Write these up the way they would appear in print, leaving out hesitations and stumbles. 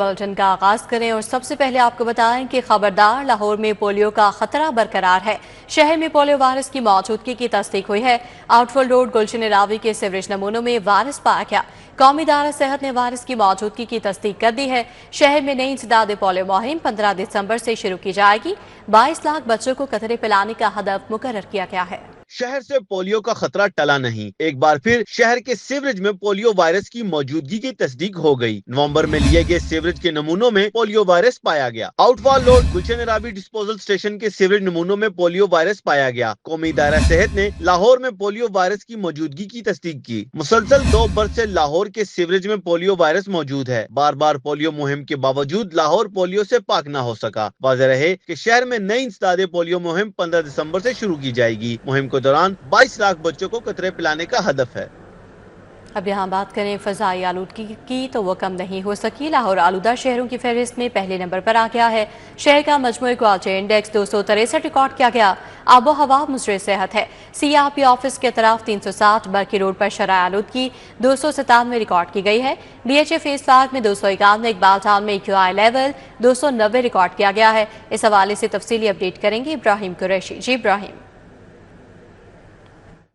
Bulletin का आगाज करें और सबसे पहले आपको बताएं कि खबरदार, लाहौर में पोलियो का खतरा बरकरार है। शहर में पोलियो वायरस की मौजूदगी की तस्दीक हुई है। आउटफॉल रोड गुलशन रावी के सीवरेज नमूनों में वायरस पाया गया। कौमी इदारा सेहत ने वायरस की मौजूदगी की तस्दीक कर दी है। शहर में नई इंसदाद पोलियो मुहिम 15 दिसंबर से शुरू की जाएगी। 22 लाख बच्चों को कतरे पिलाने का हदफ मुकर्रर किया गया है। शहर से पोलियो का खतरा टला नहीं, एक बार फिर शहर के सीवरेज में पोलियो वायरस की मौजूदगी की तस्दीक हो गई। नवंबर में लिए गए सीवरेज के नमूनों में पोलियो वायरस पाया गया। आउटफॉल रोड गुलशन रावी डिस्पोजल स्टेशन के सीवरेज नमूनों में पोलियो वायरस पाया गया। कौमी इदारा सेहत ने लाहौर में पोलियो वायरस की मौजूदगी की तस्दीक की। मुसलसल 2 बरस से लाहौर के सीवरेज में पोलियो वायरस मौजूद है। बार बार पोलियो मुहिम के बावजूद लाहौर पोलियो से पाक न हो सका। वाज़ेह रहे कि शहर में नई इंसदाद पोलियो मुहिम 15 दिसंबर से शुरू की जाएगी। मुहिम के दौरान 22 लाख बच्चों को कतरे पिलाने का हदफ है। अब यहाँ बात करें फजाई आलूदगी की तो वो कम नहीं हो सकी। लाहौर आलूदा शहरों की फहरिस्त में पहले नंबर पर आ गया है। शहर का मजमूई क्वालिटी इंडेक्स 263 रिकॉर्ड किया गया। आबो हवा मुजरे सेहत है। CRP ऑफिस के तरफ 360, बरकी रोड पर शराय आलूदगी 297 रिकॉर्ड की गई है। DHA फेस 5 में 251, इकबाल टाउन में AQI लेवल 290 रिकॉर्ड किया गया है। इस हवाले से तफसीली अपडेट करेंगे इब्राहिम कुरैशी। जी इब्राहिम,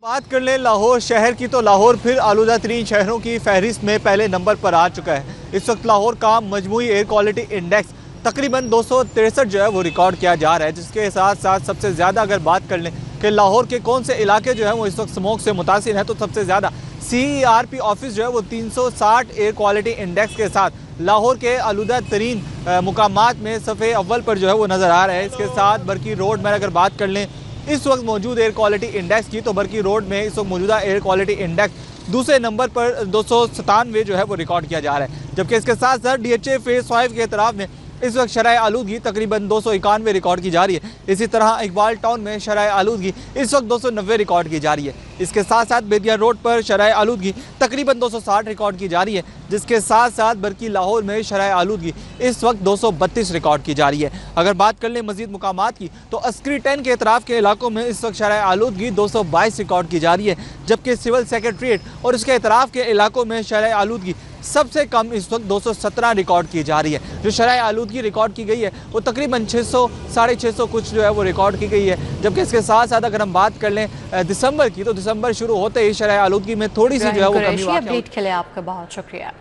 बात कर लें लाहौर शहर की तो लाहौर फिर आलूदा तरीन शहरों की फहरिस्त में पहले नंबर पर आ चुका है। इस वक्त लाहौर का मजमूई एयर क्वालिटी इंडेक्स तकरीबन 263 जो है वो रिकॉर्ड किया जा रहा है, जिसके साथ साथ सबसे ज़्यादा अगर बात कर लें कि लाहौर के कौन से इलाके जो है वो इस वक्त स्मोक से मुतासिर हैं, तो सबसे ज़्यादा CRP ऑफिस जो है वो 360 एयर क्वालिटी इंडेक्स के साथ लाहौर के आलूदा तरीन मुकामात में सफ़े अव्वल पर जो है वो नज़र आ रहा है। इसके साथ बरकी रोड में अगर बात कर लें इस वक्त मौजूद एयर क्वालिटी इंडेक्स की, तो बरकी रोड में इस वक्त मौजूदा एयर क्वालिटी इंडेक्स दूसरे नंबर पर 297 जो है वो रिकॉर्ड किया जा रहा है। जबकि इसके साथ साथ DHA फेज 5 के एतराफ़ में इस वक्त शराय आलूदगी तकरीबन 291 रिकॉर्ड की जा रही है। इसी तरह इकबाल टाउन में शराय आलूदगी इस वक्त 290 रिकॉर्ड की जा रही है। इसके साथ साथ बेदिया रोड पर शराय आलूदगी तकरीबन 260 रिकॉर्ड की जा रही है, जिसके साथ साथ बरकी लाहौर में शराय आलूदगी इस वक्त 232 रिकॉर्ड की जा रही है। अगर बात कर लें मजीद मुकामात की तो अस्करी 10 के एतराफ़ के इलाकों में इस वक्त शराय आलूदगी 222 रिकॉर्ड की जा रही है, जबकि सिविल सेक्रेटरीट और इसके एतराफ़ के इलाकों में शराय आलूदगी सबसे कम इस वक्त 217 रिकॉर्ड की जा रही है। जो शराय आलूदगी रिकॉर्ड की गई है वो तकरीबन 600 साढ़े 600 कुछ जो है वो रिकॉर्ड की गई है। जबकि इसके साथ साथ अगर हम बात कर लें दिसंबर की, तो दिसंबर शुरू होते ही शराय आलूदगी में थोड़ी सी जो है वो कमी। अपडेट के लिए आपका बहुत शुक्रिया।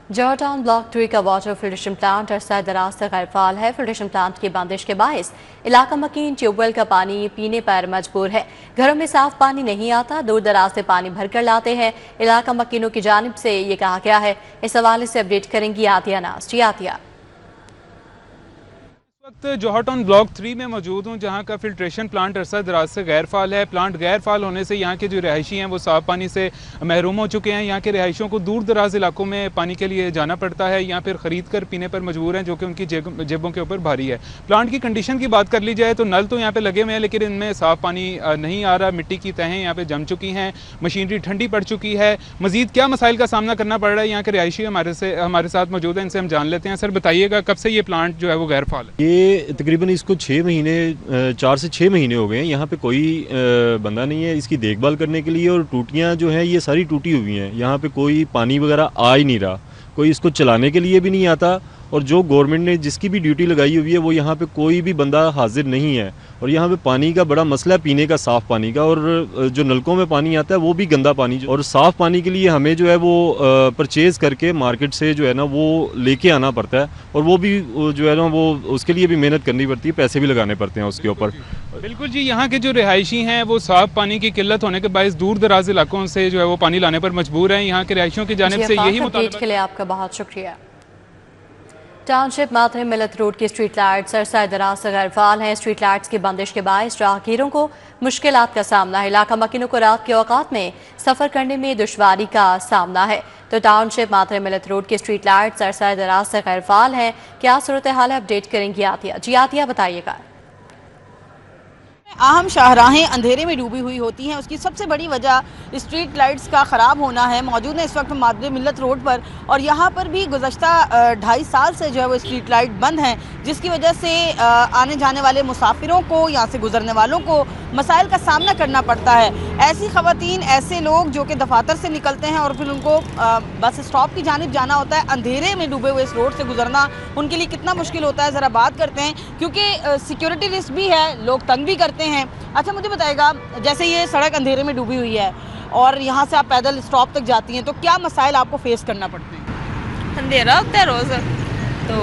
जौहर टाउन ब्लॉक 3 का वाटर फिल्ट्रेशन प्लांट अरसा दराज से गैर फाल है। फिल्ट्रेशन प्लांट की बंदिश के बायस इलाका मकीन ट्यूबवेल का पानी पीने पर मजबूर है। घरों में साफ पानी नहीं आता, दूर दराज से पानी भर कर लाते हैं। इलाका मकीनों की जानिब से ये कहा गया है। इस हवाले से अपडेट करेंगी आतिया नाज। जी आतिया, वक्त जौहर टाउन ब्लॉक 3 में मौजूद हूँ, जहाँ का फिल्ट्रेशन प्लांट अरसा दराज से गैर फाल है। प्लांट गैर फाल होने से यहाँ के जो रिहायशी हैं वो साफ़ पानी से महरूम हो चुके हैं। यहाँ के रिहायशियों को दूर दराज इलाकों में पानी के लिए जाना पड़ता है, यहाँ फिर ख़रीद कर पीने पर मजबूर हैं, जो कि उनकी जेबों के ऊपर भारी है। प्लांट की कंडीशन की बात कर ली जाए तो नल तो यहाँ पर लगे हुए हैं, लेकिन इनमें साफ़ पानी नहीं आ रहा। मिट्टी की तहें यहाँ पर जम चुकी हैं, मशीनरी ठंडी पड़ चुकी है। मज़ीद क्या मसाइल का सामना करना पड़ रहा है, यहाँ के रिहायशी हमारे साथ मौजूद हैं, इनसे हम जान लेते हैं। सर बताइएगा, कब से ये प्लांट जो है वो गैर फाल है? ये तकरीबन इसको 4 से 6 महीने हो गए हैं। यहाँ पे कोई बंदा नहीं है इसकी देखभाल करने के लिए, और टूटियाँ जो हैं ये सारी टूटी हुई हैं। यहाँ पे कोई पानी वगैरह आ ही नहीं रहा, कोई इसको चलाने के लिए भी नहीं आता, और जो गवर्नमेंट ने जिसकी भी ड्यूटी लगाई हुई है वो यहाँ पे कोई भी बंदा हाजिर नहीं है। और यहाँ पे पानी का बड़ा मसला है, पीने का, साफ़ पानी का, और जो नलकों में पानी आता है वो भी गंदा पानी। और साफ़ पानी के लिए हमें जो है वो परचेज़ करके मार्केट से जो है ना वो लेके आना पड़ता है, और वो भी जो है ना वो उसके लिए भी मेहनत करनी पड़ती है, पैसे भी लगाने पड़ते हैं उसके ऊपर। बिल्कुल जी, यहाँ के जो रिहायशी हैं वो साफ़ पानी की किल्लत होने के बायस दूर दराज इलाकों से जो है वो पानी लाने पर मजबूर हैं। यहाँ के रिहायशियों की जानिब से यही मुतालबा के लिए आपका बहुत शुक्रिया। टाउनशिप मातरे मिलत रोड की स्ट्रीट लाइट्स अरसा दराज से गैर फाल हैं। स्ट्रीट लाइट्स की बंदिश के बायस राहगीरों को मुश्किलात का सामना है। इलाका मकीनों को रात के औकात में सफ़र करने में दुश्वारी का सामना है। तो टाउनशिप मातरे मिलत रोड की स्ट्रीट लाइट्स अरसा दराज से गैर फाल हैं। क्या सूरत हाल है, अपडेट करेंगी आतिया। जी आतिया, बताइएगा। अहम शाहराहें अंधेरे में डूबी हुई होती हैं। उसकी सबसे बड़ी वजह स्ट्रीट लाइट्स का ख़राब होना है। मौजूद है इस वक्त मादरे मिल्लत रोड पर, और यहाँ पर भी गुज़श्ता 2.5 साल से जो है वो स्ट्रीट लाइट बंद हैं, जिसकी वजह से आने जाने वाले मुसाफिरों को, यहाँ से गुजरने वालों को मसाइल का सामना करना पड़ता है। ऐसी ख़वातीन, ऐसे लोग जो कि दफातर से निकलते हैं और फिर उनको बस स्टॉप की जानिब जाना होता है, अंधेरे में डूबे हुए इस रोड से गुजरना उनके लिए कितना मुश्किल होता है, ज़रा बात करते हैं, क्योंकि सिक्योरिटी रिस्क भी है, लोग तंग भी करते हैं। अच्छा, मुझे बताइएगा, जैसे ये सड़क अंधेरे में डूबी हुई है और यहाँ से आप पैदल स्टॉप तक जाती हैं, तो क्या मसाइल आपको फेस करना पड़ते हैं? अंधेरा होता है रोज़, तो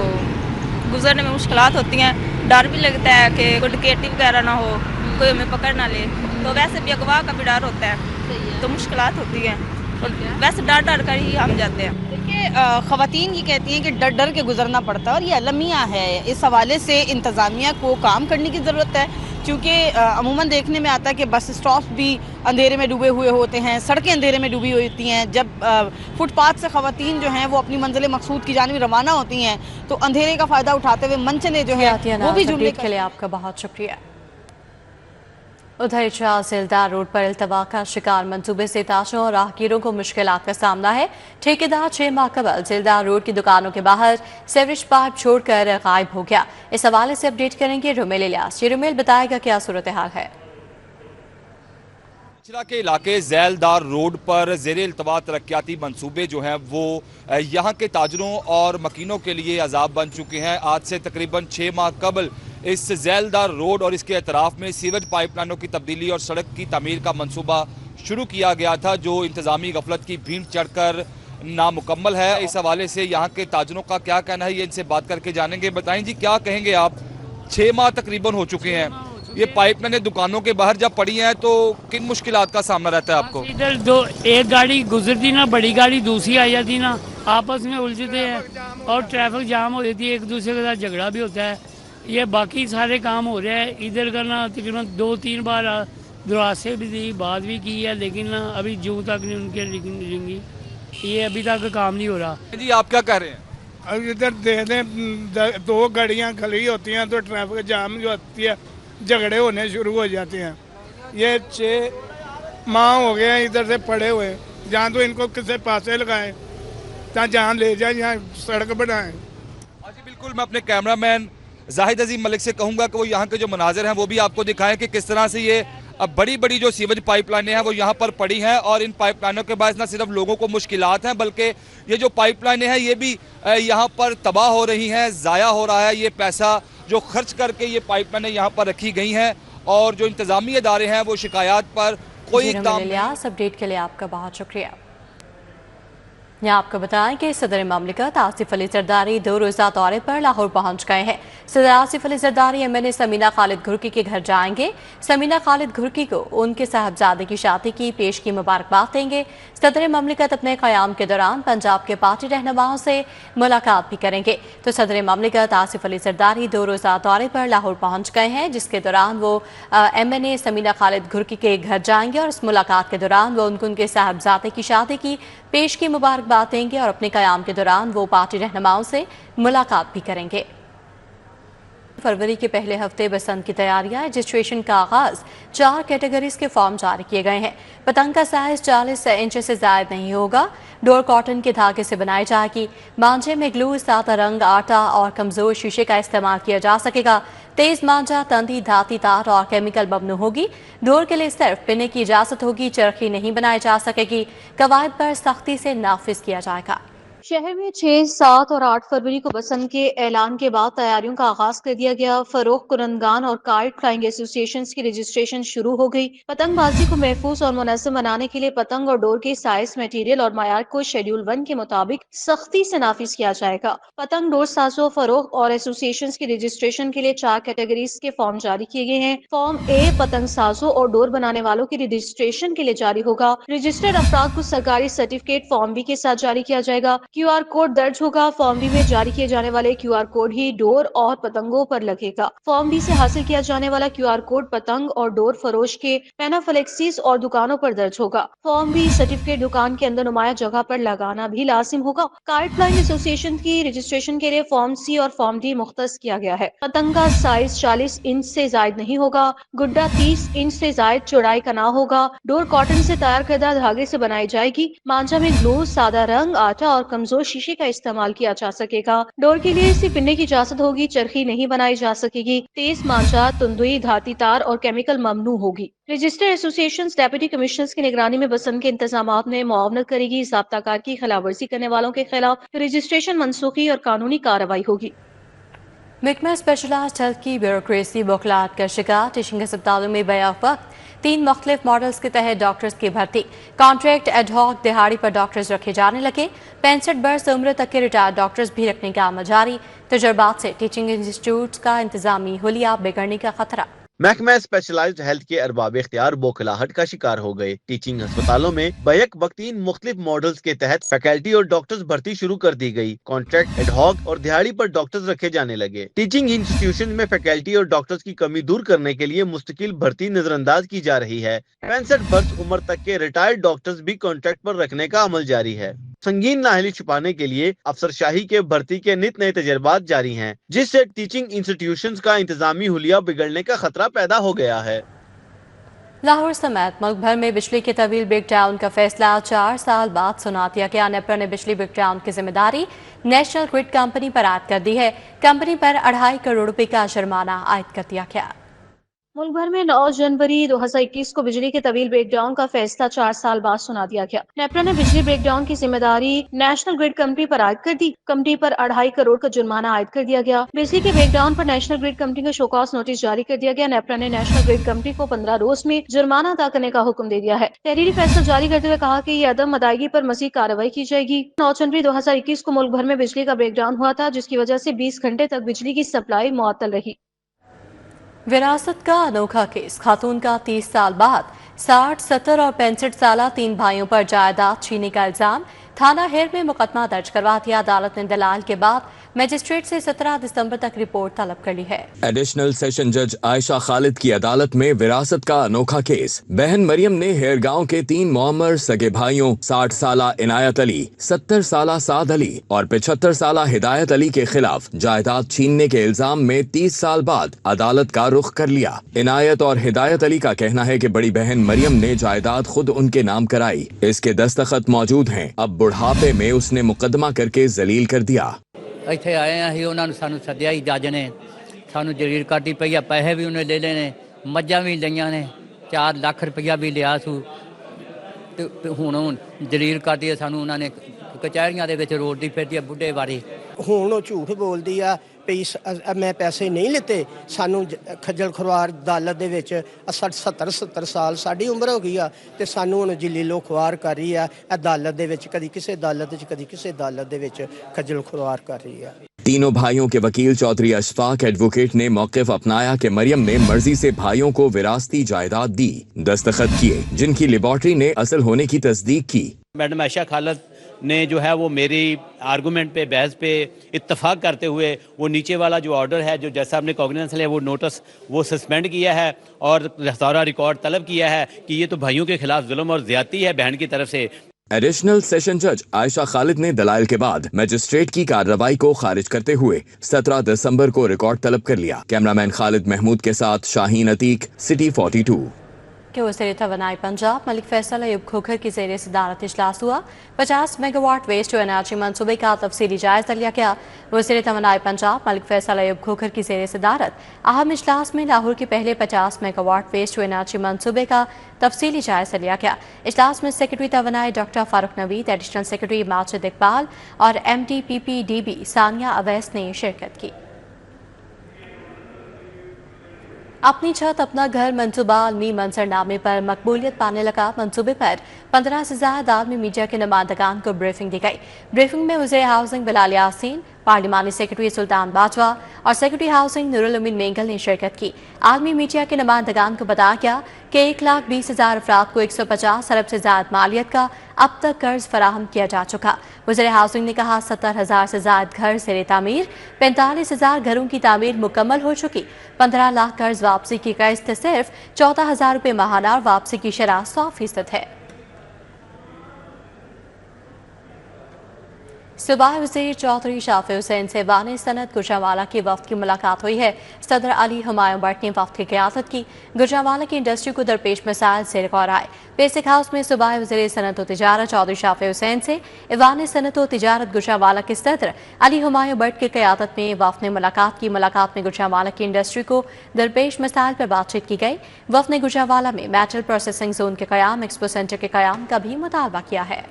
गुजरने में मुश्किलात होती हैं। डर भी लगता है कि कोई डकैती वगैरह ना हो, कोई हमें पकड़ ना ले, तो वैसे भी अगवा का भी डर होता है, तो मुश्किलात होती हैं। और वैसे डर डर कर ही हम जाते हैं। देखिए, ख़वातीन ये कहती हैं कि डर डर के गुजरना पड़ता है, और ये अलमिया है। इस हवाले से इंतज़ामिया को काम करने की ज़रूरत है, क्योंकि अमूमन देखने में आता है कि बस स्टॉप भी अंधेरे में डूबे हुए होते हैं, सड़कें अंधेरे में डूबी हुई होती हैं। जब फुटपाथ से ख़वातीन जो हैं वो अपनी मंजिल मकसूद की जानिब रवाना होती हैं, तो अंधेरे का फ़ायदा उठाते हुए मंचले जो है वो भी जुड़ने के लिए आपका बहुत शुक्रिया। उधर शाहसिलदार रोड पर इल्तवा का शिकार मंसूबे से ताशों और राहगीरों को मुश्किलात का सामना है। ठेकेदार 6 माह कबल सिलदार रोड की दुकानों के बाहर सीवरेज पाइप छोड़कर गायब हो गया। इस हवाले से अपडेट करेंगे रुमेल इलियास। ये रुमेल बताएगा क्या सूरत हाल है। चिरा के इलाके झैलदार रोड पर ज़ेर इल्तवा तरक्याती मंसूबे जो हैं वो यहाँ के ताजरों और मकीनों के लिए अजाब बन चुके हैं। आज से तकरीबन 6 माह कबल इस झैलदार रोड और इसके अतराफ में सीवरेज पाइपलाइनों की तब्दीली और सड़क की तमीर का मंसूबा शुरू किया गया था, जो इंतजामी गफलत की भीड़ चढ़कर नामुकम्मल है। इस हवाले से यहाँ के ताजरों का क्या कहना है, ये इनसे बात करके जानेंगे। बताएं जी, क्या कहेंगे आप? 6 माह तकरीबन हो चुके हैं, ये पाइपलाइनें दुकानों के बाहर जब पड़ी हैं तो किन मुश्किलात का सामना रहता है आपको? इधर एक गाड़ी गुजरती ना, बड़ी गाड़ी दूसरी आ जाती ना, आपस में उलझते हैं और ट्रैफिक जाम हो जाती है, एक दूसरे के साथ झगड़ा भी होता है। ये बाकी सारे काम हो रहे हैं इधर का ना, तकरीबन 2-3 बार दरवाजे भी दी, बात भी की है, लेकिन ना अभी जूं तक नहीं उनके रिंगी, ये अभी तक काम नहीं हो रहा। जी आप क्या कह रहे हैं? अब इधर देख दें 2 गाड़ियाँ खड़ी होती हैं तो ट्रैफिक जाम जो होती है, झगड़े होने शुरू हो जाते हैं। ये 6 माह हो गए हैं इधर से पड़े हुए, जहाँ तो इनको किसी पासे लगाएं, जहाँ ले जाए, यहाँ सड़क बनाएं। जी बिल्कुल, मैं अपने कैमरामैन जाहिद अजीम मलिक से कहूँगा कि वो यहाँ के जो मनाजिर हैं वो भी आपको दिखाएं कि किस तरह से ये अब बड़ी बड़ी जो सीवरेज पाइपलाइनें हैं वो यहाँ पर पड़ी हैं, और इन पाइपलाइनों के बाद न सिर्फ लोगों को मुश्किलात हैं, बल्कि ये जो पाइपलाइनें हैं ये भी यहाँ पर तबाह हो रही हैं, ज़ाया हो रहा है ये पैसा जो खर्च करके ये पाइपलाइनें यहाँ पर रखी गई हैं, और जो इंतजामी इदारे हैं वो शिकायत पर कोई इक़दाम। अपडेट के लिए आपका बहुत शुक्रिया। यहाँ आपको बताएं कि सदर ममलिकत आसिफ अली जरदारी 2 रोज़ा दौरे पर लाहौर पहुँच गए हैं। सदर आसिफ अली जरदारी MNA समीना खालिद घुर्की के घर जाएंगे। समीना खालिद घुर्की को उनके साहबजादे की शादी की पेश की मुबारकबाद देंगे। सदर ममलिकत अपने क़याम के दौरान पंजाब के पार्टी रहनुमाओं से मुलाकात भी करेंगे। तो सदर ममलिकत आसिफ अली जरदारी 2 रोज़ा दौरे पर लाहौर पहुँच गए हैं, जिसके दौरान वो MNA समीना खालिद घुर्की के घर जाएंगे, और इस मुलाकात के दौरान वो उनके साहबजादे की शादी की पेश की मुबारकबाद देंगे, और अपने क़याम के दौरान वो पार्टी रहनुमाओं से मुलाकात भी करेंगे। फरवरी के पहले हफ्ते बसंत की तैयारियां, रजिस्ट्रेशन का आगाज। 4 कैटेगरीज के फॉर्म जारी किए गए हैं। पतंग का साइज 40 इंच से ज़ायद नहीं होगा। डोर कॉटन के धागे से बनाई जाएगी। मांझे में ग्लू, सादा रंग, आटा और कमजोर शीशे का इस्तेमाल किया जा सकेगा। तेज मांझा, तंदी, धाती तार और केमिकल ममनू होगी। डोर के लिए सिर्फ पिने की इजाजत होगी, चरखी नहीं बनाई जा सकेगी। कवायद पर सख्ती से नाफिज किया जाएगा। शहर में 6, 7 और 8 फरवरी को बसंत के ऐलान के बाद तैयारियों का आगाज कर दिया गया। फरोख्त कुरंदगान और काइट फ्लाइंग एसोसिएशन की रजिस्ट्रेशन शुरू हो गई। पतंगबाजी को महफूज और मुनज़्ज़म बनाने के लिए पतंग और डोर के साइज, मटेरियल और मायार को शेड्यूल 1 के मुताबिक सख्ती से नाफिज किया जाएगा। पतंग डोर साजों, फरोख्त और एसोसिएशन की रजिस्ट्रेशन के लिए 4 कैटेगरीज के फॉर्म जारी किए गए हैं। फॉर्म A पतंग साजों और डोर बनाने वालों की रजिस्ट्रेशन के लिए जारी होगा। रजिस्टर्ड अफराद को सरकारी सर्टिफिकेट फॉर्म B के साथ जारी किया जाएगा। QR कोड दर्ज होगा। फॉर्म बी में जारी किए जाने वाले QR कोड ही डोर और पतंगों पर लगेगा। फॉर्म बी से हासिल किया जाने वाला QR कोड पतंग और डोर फरोश के पेनाफ्लेक्सिस और दुकानों पर दर्ज होगा। फॉर्म बी सर्टिफिकेट दुकान के अंदर नुमाया जगह पर लगाना भी लाजिम होगा। काइट फ्लाइंग एसोसिएशन की रजिस्ट्रेशन के लिए फॉर्म सी और फॉर्म डी मुख्तस किया गया है। पतंग का साइज 40 इंच से जायद नहीं होगा। गुड्डा 30 इंच से जायद चौड़ाई का ना होगा। डोर कॉटन से तैयार करदा धागे से बनाई जाएगी। मांझा में ग्लू, सादा रंग, आटा और कमजोर शीशे का इस्तेमाल किया जा सकेगा। डोर के लिए इसे पिनने की इजाजत होगी। चरखी नहीं बनाई जा सकेगी। तेज मांझा, तुंदुई, धाती तार और केमिकल ममनू होगी। रजिस्टर्ड एसोसिएशन डेप्यूटी कमिश्नर्स की निगरानी में बसंत के इंतजामात में मुआवनत करेगी। ज़ाब्ता-कार की खिलाफवर्जी करने वालों के खिलाफ रजिस्ट्रेशन मनसूखी और कानूनी कार्रवाई होगी। महकमा स्पेशलाइज्ड हेल्थ की ब्यूरोक्रेसी बौखलाहट का शिकार। टीचिंग अस्पतालों में बैक वक्त 3 मुख्तलिफ मॉडल्स के तहत डॉक्टर्स की भर्ती। कॉन्ट्रैक्ट, एडहॉक, दिहाड़ी पर डॉक्टर्स रखे जाने लगे। 65 बरस उम्र तक के रिटायर्ड डॉक्टर्स भी रखने का अमल जारी। तजुर्बात से टीचिंग इंस्टीट्यूट्स का इंतजामी हुलिया बिगड़ने का खतरा। महकमा स्पेशलाइज्ड हेल्थ के अरबाब इख्तियार बौखलाहट का शिकार हो गए। टीचिंग अस्पतालों में बैक वक्त 3 मुख्तलिफ मॉडल्स के तहत फैकल्टी और डॉक्टर्स भर्ती शुरू कर दी गई। कॉन्ट्रैक्ट, एडहॉक और दिहाड़ी पर डॉक्टर्स रखे जाने लगे। टीचिंग इंस्टीट्यूशन में फैकल्टी और डॉक्टर्स की कमी दूर करने के लिए मुस्तकिल भर्ती नजरअंदाज की जा रही है। 65 बरस उम्र तक के रिटायर्ड डॉक्टर्स भी कॉन्ट्रैक्ट पर रखने का अमल जारी है। संगीन नाअहली छुपाने के लिए अफसरशाही के भर्ती के नित नए तजर्बात जारी हैं, जिससे टीचिंग इंस्टीट्यूशंस का इंतजामी हुलिया बिगड़ने का खतरा पैदा हो गया है। लाहौर समेत मुल्क भर में बिजली के तवील ब्रेकडाउन का फैसला 4 साल बाद सुना दिया गया। नेपरा ने बिजली ब्रेकडाउन की जिम्मेदारी नेशनल ग्रिड कंपनी पर आयद कर दी है। कंपनी पर 2.5 करोड़ रुपए का जुर्माना आयद कर दिया गया। मुल्क भर में 9 जनवरी 2021 को बिजली के तवील ब्रेकडाउन का फैसला 4 साल बाद सुना दिया गया। नेपरा ने बिजली ब्रेकडाउन की जिम्मेदारी नेशनल ग्रिड कंपनी पर आयद कर दी। कंपनी पर 2.5 करोड़ का जुर्माना आयद कर दिया गया। बिजली के ब्रेकडाउन पर नेशनल ग्रिड कंपनी को शोकॉज नोटिस जारी कर दिया गया। नेपरा ने नेशनल ग्रिड कंपनी को 15 रोज में जुर्माना अदा करने का हुक्म दे दिया है। तहरीरी फैसला जारी करते हुए कहा कि ये अदम अदायगी पर मजीद कार्रवाई की जाएगी। 9 जनवरी 2021 को मुल्क भर में बिजली का ब्रेकडाउन हुआ था, जिसकी वजह से 20 घंटे तक बिजली की सप्लाई मुअत्तल रही। विरासत का अनोखा केस। खातून का 30 साल बाद 60, 70 और 65 साल 3 भाइयों पर जायदाद छीनने का इल्जाम। थाना हेर में मुकदमा दर्ज करवा दिया। अदालत ने दलाल के बाद मजिस्ट्रेट से 17 दिसंबर तक रिपोर्ट तलब कर ली है। एडिशनल सेशन जज आयशा खालिद की अदालत में विरासत का अनोखा केस। बहन मरियम ने हेर गांव के 3 मुअम्मर सगे भाइयों 60 साल इनायत अली, 70 साल साद अली और 75 साल हिदायत अली के खिलाफ जायदाद छीनने के इल्जाम में 30 साल बाद अदालत का रुख कर लिया। इनायत और हिदायत अली का कहना है कि बड़ी बहन मरियम ने जायदाद खुद उनके नाम कराई। इसके दस्तखत मौजूद हैं। अब बुढ़ापे में उसने मुकदमा करके जलील कर दिया। ਇੱਥੇ ਆਏ ਆ ਅਸੀਂ ਉਹਨਾਂ ਨੂੰ ਸਾਨੂੰ ਸੱਦਿਆ ਹੀ ਜੱਜ ਨੇ ਸਾਨੂੰ ਜਰੀਰ ਕਾਟੀ ਪਈ ਆ ਪੈਸੇ ਵੀ ਉਹਨੇ ਲੈ ਲਏ ਨੇ ਮੱਝਾਂ ਵੀ ਲਈਆਂ ਨੇ 4 ਲੱਖ ਰੁਪਈਆ ਵੀ ਲਿਆ ਸੂ ਤੇ ਹੁਣ ਜਰੀਰ ਕਾਟੀ ਸਾਨੂੰ ਉਹਨਾਂ ਨੇ ਕਚਹਿਰੀਆਂ ਦੇ ਵਿੱਚ ਰੋੜਦੀ ਫਿਰਦੀ ਆ ਬੁੱਢੇ ਬਾਰੇ ਹੁਣ ਉਹ ਝੂਠ ਬੋਲਦੀ ਆ ਵੀ ਮੈਂ ਪੈਸੇ ਨਹੀਂ ਲਿੱਤੇ ਸਾਨੂੰ ਖੱਜਲ ਖੁਆਰ ਅਦਾਲਤ ਦੇ ਵਿੱਚ 70 ਸਾਲ ਸਾਡੀ ਉਮਰ ਹੋ ਗਈ ਆ ਤੇ ਸਾਨੂੰ ਹੁਣ ਜਲੀਲੋ ਖੁਆਰ ਕਰ ਰਹੀ ਆ ਅਦਾਲਤ ਦੇ ਵਿੱਚ ਕਦੀ ਕਿਸੇ ਅਦਾਲਤ 'ਚ ਕਦੀ ਕਿਸੇ ਅਦਾਲਤ ਦੇ ਵਿੱਚ ਖੱਜਲ ਖੁਆਰ कर रही है। तीनों भाइयों के वकील चौधरी अशफाक एडवोकेट ने मौक़िफ़ अपनाया कि मरियम ने मर्जी से भाइयों को विरासती जायदाद दी, दस्तखत किए, जिनकी लेबॉर्ट्री ने असल होने की तस्दीक की। मैडम आयशा खालिद ने जो है वो मेरी आर्गूमेंट पे बहस पे इत्तफाक करते हुए वो नीचे वाला जो ऑर्डर है जो जज साहब ने कॉग्निजेंस लिया वो नोटिस वो सस्पेंड किया है और सारा रिकॉर्ड तलब किया है कि ये तो भाइयों के खिलाफ जुल्म और ज्यादती है बहन की तरफ से। एडिशनल सेशन जज आयशा खालिद ने दलाइल के बाद मजिस्ट्रेट की कार्रवाई को खारिज करते हुए 17 दिसंबर को रिकॉर्ड तलब कर लिया। कैमरामैन खालिद महमूद के साथ शाहीन अतीक, सिटी 42। के वज़ीर तवानाई पंजाब मलिक फैसल अयूब खोखर की ज़ेर सदारत इजलास हुआ। 50 मेगावाट वेस्ट टू एनर्जी मनसूबे का तफसीली जायजा लिया गया। वज़ीर तवानाई पंजाब मलिक फैसल अयूब खोखर की ज़ेर सदारत अहम इजलास में लाहौर के पहले 50 मेगावाट वेस्ट टू एनर्जी मनसूबे का तफसीली जायजा लिया गया। इजलास में सेक्रेटरी तवानाई doctor Farooq Naveed, additional secretary Majid Iqbal और MD-PPDB सानिया अवैस ने शिरकत की। अपनी छत अपना घर मनसूबा आलमी मंजरनामे पर मकबूलियत पाने लगा। मनसूबे पर 15 से ज़्यादा आलमी मीडिया के नुमाइंदगान को ब्रीफिंग दी गई। ब्रीफिंग में वज़ीर हाउसिंग बिलाल यासीन, पार्लिमानी सेक्रेटरी सुल्तान बाजवा और सेक्रेटरी हाउसिंग नूरुल अमीन मेंगल ने शिरकत की। आलमी मीडिया के नुमाइंदगान को बताया गया कि 1,20,000 अफराद को 150 अरब से ज्यादा मालियत का अब तक कर्ज फराहम किया जा चुका। वज़ीर हाउसिंग ने कहा 70,000 से ज्यादा घर ज़ेरे तामीर, 45,000 घरों की तामीर मुकम्मल हो चुकी। 15 लाख कर्ज वापसी की किस्त सिर्फ 14,000 रुपये माहाना और वापसी की शरह 100% है। सूबाई वज़ीर चौधरी शाफी हुसैन से ऐवान सनत गुजरांवाला के वफ्द की मुलाकात हुई है। सदर अली हुमायूं भट्ट ने वफ्द की क़यादत की। गुजरांवाला की इंडस्ट्री को दरपेश मसाइल से गौर आए। बेसिक हाउस में सूबाई वज़ीर सनत व तिजारत चौधरी शाफी हुसैन से ऐवान सनत व तिजारत गुजरांवाला के सदर अली हुमायूं भट्ट की क़यादत में वफ्द ने मुलाकात की। मुलाकात में गुजरांवाला की इंडस्ट्री को दरपेश मसाइल पर बातचीत की गई। वफ्द ने गुजरांवाला में मेटल प्रोसेसिंग जोन के क़याम, एक्सपो सेंटर के क़याम का भी मुतालबा किया है।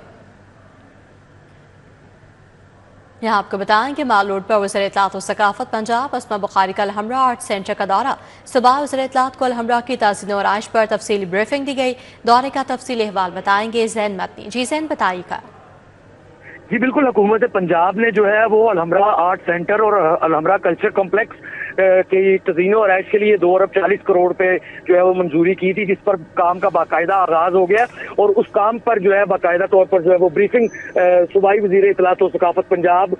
यहाँ आपको बताएं कि माल रोड पर वज़ीर इत्तलात व सकाफत पंजाब अस्मा बुखारी का अलहमरा आर्ट सेंटर का दौरा। सुबह वज़ीर इत्तलात को अलहमरा की ताज़ीन और आइश पर तफसीली ब्रीफिंग दी गई। दौरे का तफसीली अहवाल बताएंगे ज़ैन मदनी। जी ज़ैन बताइएगा। जी बिल्कुल, हुकूमत पंजाब ने जो है वो अलहमरा आर्ट सेंटर और अलहमरा कल्चर कॉम्प्लेक्स की तज़ीन और आइश के लिए 2 अरब 40 करोड़ रुपए जो है वो मंजूरी की थी, जिस पर काम का बाकायदा आगाज हो गया और उस काम पर जो है बाकायदा तौर पर जो है वो ब्रीफिंग सूबाई वज़ीर इत्तलात व सकाफत पंजाब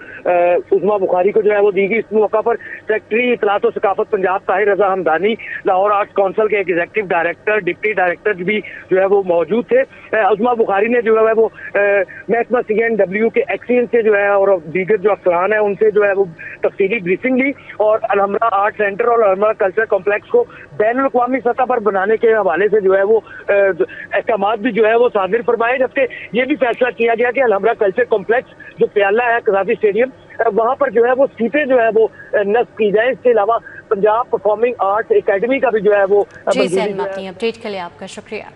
उस्मा बुखारी को जो है वो दी गई। इस मौका पर सेक्रेटरी इत्तलात व सकाफत पंजाब ताहिर रजा हमदानी, लाहौर आर्ट्स काउंसिल के एग्जीक्यूटिव डायरेक्टर, डिप्टी डायरेक्टर भी जो है वो मौजूद थे। उस्मा बुखारी ने जो है वो महकमा CNW के एक्सीलेंस से जो है और दीगर जो अफसरान है उनसे जो है वो तफसीली ब्रीफिंग ली और अलहमरा आर्ट सेंटर और अलहमरा कल्चर कॉम्प्लेक्स को बैनुल-अक़वामी सतह पर बनाने के हवाले से जो है वो अहकामात भी जो है वो सादिर फरमाए। जबकि ये भी फैसला किया गया कि अलहमरा कल्चर कॉम्प्लेक्स जो प्याला है कज़ाफ़ी स्टेडियम, वहाँ पर जो है वो सीटें जो है वो नस्ब की जाए। इसके अलावा पंजाब परफॉर्मिंग आर्ट्स एकेडमी का भी जो है वो अपडेट के लिए आपका शुक्रिया।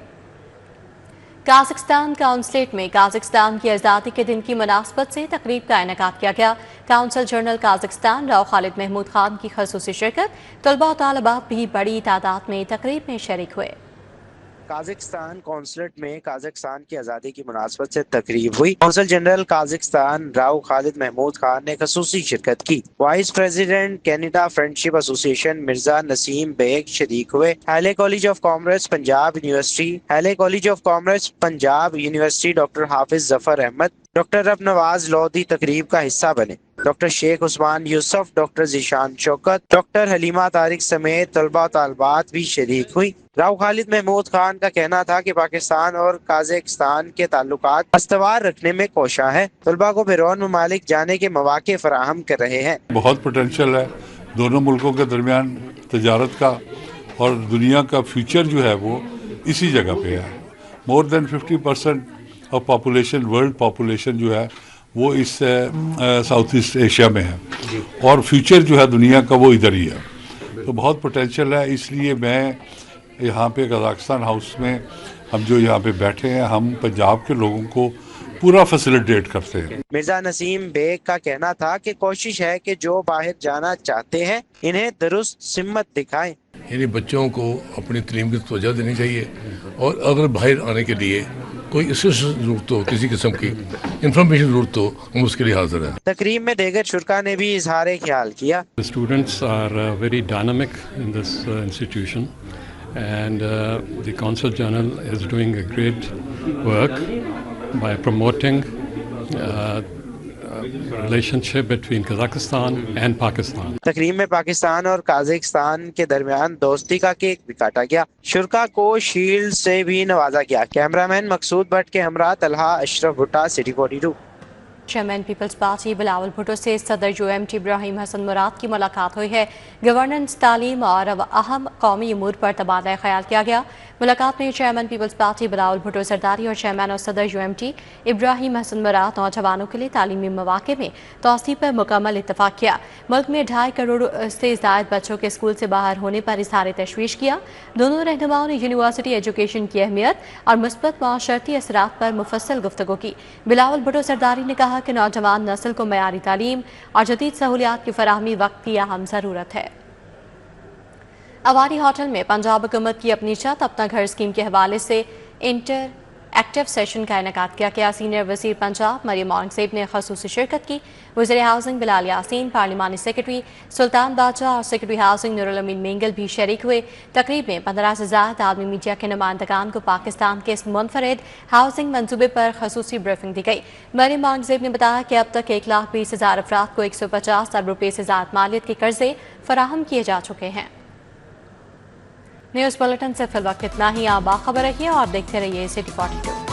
काज़ाख्स्तान काउंसलेट में काज़ाख्स्तान की आज़ादी के दिन की मुनासबत से तकरीब का इनेकाद किया गया। Counsel general Kazakhstan Rao Khalid Mahmood Khan की खसूसी शिरकत, तलबा और तालिबात भी बड़ी तादाद में तकरीब में शरीक हुए। काज़ाख्स्तान कौंसलेट में काज़ाख्स्तान की आज़ादी की मुनासबत से तकरीब हुई। Consul general Kazakhstan Rao Khalid Mahmood Khan ने खसूसी शिरकत की। Vice president Canada friendship association Mirza Naseem Baig शरीक हुए। Hailey college of commerce Punjab university doctor Hafiz Zafar Ahmad, doctor Rab Nawaz Lodhi तकरीब का हिस्सा बने। Doctor Sheikh Usman Yousuf, doctor Zeeshan Shaukat, doctor Halima Tariq समेत तलबा तालबात भी शरीक हुई। राव खालिद महमूद खान का कहना था कि पाकिस्तान और काज़ाख्स्तान के ताल्लुकात अस्तवार रखने में कोशा है, तलबा को बैरून ममालिक जाने के मौके फराहम कर रहे हैं। बहुत पोटेंशियल है दोनों मुल्कों के दरमियान तजारत का और दुनिया का फ्यूचर जो है वो इसी जगह पे है। More than 50% of population, world population जो है वो इस साउथ ईस्ट एशिया में है और फ्यूचर जो है दुनिया का वो इधर ही है, तो बहुत पोटेंशियल है। इसलिए मैं यहाँ पे कज़ाख्स्तान हाउस में हम जो यहाँ पे बैठे हैं, हम पंजाब के लोगों को पूरा फैसिलिटेट करते हैं। मिर्जा नसीम बेग का कहना था कि कोशिश है कि जो बाहर जाना चाहते हैं इन्हें दुरुस्त सिम्मत दिखाएं। यानी बच्चों को अपनी तालीम की तवज्जो देनी चाहिए और अगर बाहर आने के लिए कोई असिस्टेंस जरूरत हो, किसी किस्म की इंफॉर्मेशन जरूरत हो, हम उसके लिए हाजिर हैं। तकरीब में दीगर शुरका ने भी इजहार ख्याल किया। Students are very dynamic in this institution and the Consul General is doing a great work by promoting relationship between Kazakhstan and Pakistan. तकरीब में पाकिस्तान और काज़ाख्स्तान के दरमियान दोस्ती का केक भी काटा गया। शुरका को शील्ड से भी नवाजा गया। कैमरामैन मकसूद भट्ट के हमरा Talha Ashraf Bhutta, city 42। Chairman peoples party Bilawal Bhutto से सदर UMT इब्राहिम हसन मुराद की मुलाकात हुई है। गवर्नेंस, तालीम और अहम कौमी अमूर पर तबादला ख्याल किया गया। मुलाकात में chairman peoples party Bilawal Bhutto सरदारी और चेयरमैन और सदर UMT इब्राहिम हसन मुराद नौजवानों के लिए तालीमी मौके में तौसीफ पर मुकम्मल इत्तफाक किया। मुल्क में 2.5 करोड़ से ज़ायद बच्चों के स्कूल से बाहर होने पर इज़हार तशवीश किया। दोनों रहनुमाओं ने यूनिवर्सिटी एजुकेशन की अहमियत और मुस्बत माशरती असरात पर मुफस्सल गुफ्तगू की। बिलावल भुट्टो सरदारी ने कहा कि नौजवान नस्ल को मयारी तालीम और जदीद सहूलियात की फराहमी वक्त की अहम ज़रूरत है। अवारी होटल में पंजाब हुकूमत की अपनी छत अपना घर स्कीम के हवाले से इंटर ایکٹیو سیشن کا انعقاد کیا سینئر وزیر پنجاب مریم اورنگزیب نے خصوصی شرکت کی. وزیر ہاؤسنگ بلال یاسین، پارلیمانی سیکرٹری سلطان باچا اور سیکرٹری ہاؤسنگ نورالامین مینگل بھی شریک ہوئے. تقریب میں 15 سے زائد عالمی میڈیا کے نمائندگان کو پاکستان کے اس منفرد ہاؤسنگ منصوبے پر خصوصی بریفنگ دی گئی. مریم اورنگزیب نے بتایا کہ اب تک 1,20,000 افراد کو 150 ارب روپے سے زائد مالیت کے قرضے فراہم کیے جا چکے ہیں. نیوز بلیٹن سے فی الوقت اتنا ہی. آپ باخبر رہیے اور دیکھتے رہیے City 42.